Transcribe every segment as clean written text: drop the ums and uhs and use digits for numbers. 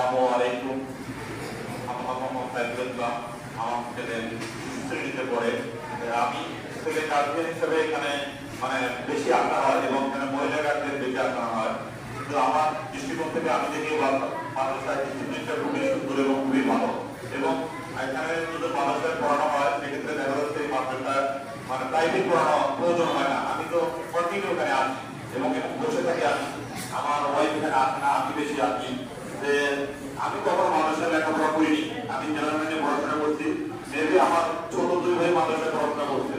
আসসালামু আলাইকুম। আমার মোহাম্মদ সাইদুল ইসলাম, আমার ছেলে শ্রেণীতে পড়ে। আমি ছেলে গার্জিয়ান হিসেবে এখানে মানে বেশি আঁকা হয় এবং এখানে মহিলা গার্জিয়ান বেশি আঁকানো হয়। কিন্তু আমার দৃষ্টিকোণ থেকে আমি দেখি মাদ্রাসায় ডিসিপ্লিনটা খুবই সুন্দর এবং খুবই ভালো। এবং এখানে যদি মাদ্রাসায় পড়ানো হয় সেক্ষেত্রে দেখা যাচ্ছে এই মাদ্রাসায় মানে প্রাইভেট পড়ানো প্রয়োজন হয় না। আমি তো কন্টিনিউ এখানে আসি এবং বসে থাকি। আমি আমার ওয়াইফ এখানে আসে না, আমি বেশি আসি। যে আমি কখনো মাদ্রাসায় লেখাপড়া করিনি, আমি জেনারেল পড়াশোনা করছি। মেবি আমার ছোট দুই ভাই মাদ্রাসায় পড়াশোনা করছে।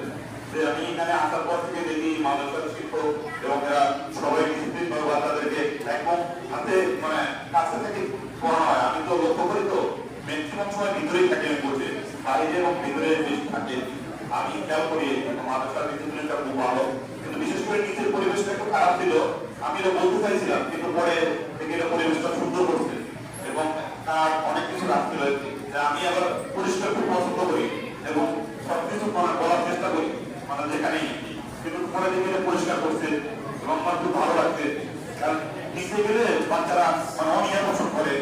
যে আমি এখানে আসার পর থেকে দেখি মাদ্রাসার শিক্ষক এবং এরা সবাই ডিসিপ্লিন ভাবে বাচ্চাদেরকে একদম হাতে মানে কাছে থেকে পড়ানো হয়। আমি তো লক্ষ্য করি তো ম্যাক্সিমাম সময় ভিতরেই থাকে, আমি বলছি বাইরে এবং ভিতরে বেশি থাকে। আমি খেয়াল করি মাদ্রাসার ডিসিপ্লিনটা খুব ভালো, কিন্তু বিশেষ করে নিচের পরিবেশটা একটু খারাপ ছিল। আমি এটা বলতে চাইছিলাম, কিন্তু পরে থেকে এটা পরিবেশটা সুন্দর করছে এবং তার অনেক কিছু রাখতে হয়েছে। আমি আবার পরিষ্কার খুব পছন্দ করি এবং সবকিছু মানে বলার চেষ্টা করি মানে যেখানেই, কিন্তু পরে থেকে পরিষ্কার করছে এবং আমার খুব ভালো লাগছে। কারণ নিচে গেলে বাচ্চারা মানে অনিয়া পোষণ করে,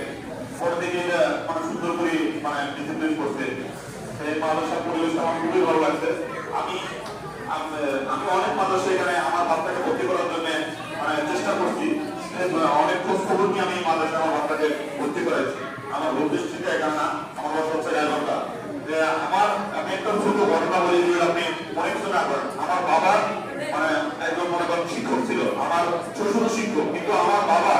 পরে থেকে মানে সুন্দর করে মানে ডিসিপ্লিন করছে। সেই মাদ্রাসার পরিবেশটা আমার খুবই ভালো লাগছে। আমি আমি অনেক মানুষ এখানে আমার বাচ্চাকে ভর্তি করার জন্য মানে চেষ্টা করছি। অনেক খোঁজ খবর নিয়ে আমি মাদ্রাসায় আমার বাচ্চাকে ভর্তি করেছি। আমার ভবিষ্যৎটা এখানে না, আমার বাচ্চা হচ্ছে গাইবান্ধা। যে আমি একটা ছোট ঘটনা বলি, যে আপনি অনেক কিছু না করেন। আমার বাবা মানে একজন মনে করেন শিক্ষক ছিল, আমার শ্বশুর শিক্ষক, কিন্তু আমার বাবা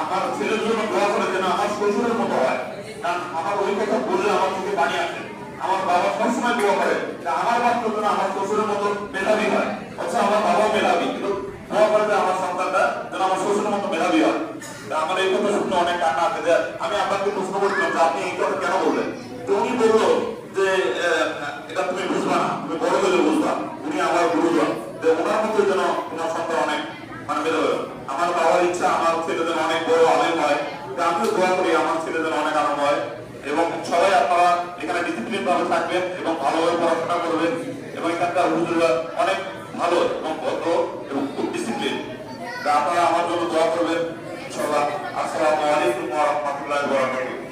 আমার ছেলের জন্য দোয়া করে যেন আমার শ্বশুরের মতো হয়। কারণ আমার ওই কথা বললে আমার চোখে পানি আসে। আমার বাবা সবসময় দোয়া করে যে আমার বাচ্চা যেন আমার শ্বশুরের মতো মেধাবী হয়। আচ্ছা, আমার বাবা মেধাবী, কিন্তু দোয়া করে যে আমার সন্তানটা যেন আমার শ্বশুরের মতো মেধাবী হয়। আমার এই কথা শুনে অনেক কান্না আছে। যে আমি আপনাকে প্রশ্ন করছিলাম যে আপনি এই কথা কেন বললেন, তো উনি বললো যে এটা তুমি বুঝবা না, তুমি বড় হলে বুঝবা। উনি আমার গুরুজন, যে ওনার মতো যেন ওনার সন্তান অনেক মানে মেধাবী। আমার বাবার ইচ্ছা আমার ছেলে যেন অনেক বড় আলেম হয়। আমিও দোয়া করি আমার ছেলে যেন অনেক আরাম হয়। এবং সবাই আপনারা এখানে ডিসিপ্লিন ভাবে থাকবেন এবং ভালোভাবে পড়াশোনা করবেন। এবং এখানকার হুজুররা অনেক ভালো এবং ভদ্র এবং খুব ডিসিপ্লিন। আপনারা আমার জন্য দোয়া করবেন ইনশাআল্লাহ। আসসালামু আলাইকুম ওয়া রাহমাতুল্লাহি ওয়া বারাকাতুহু।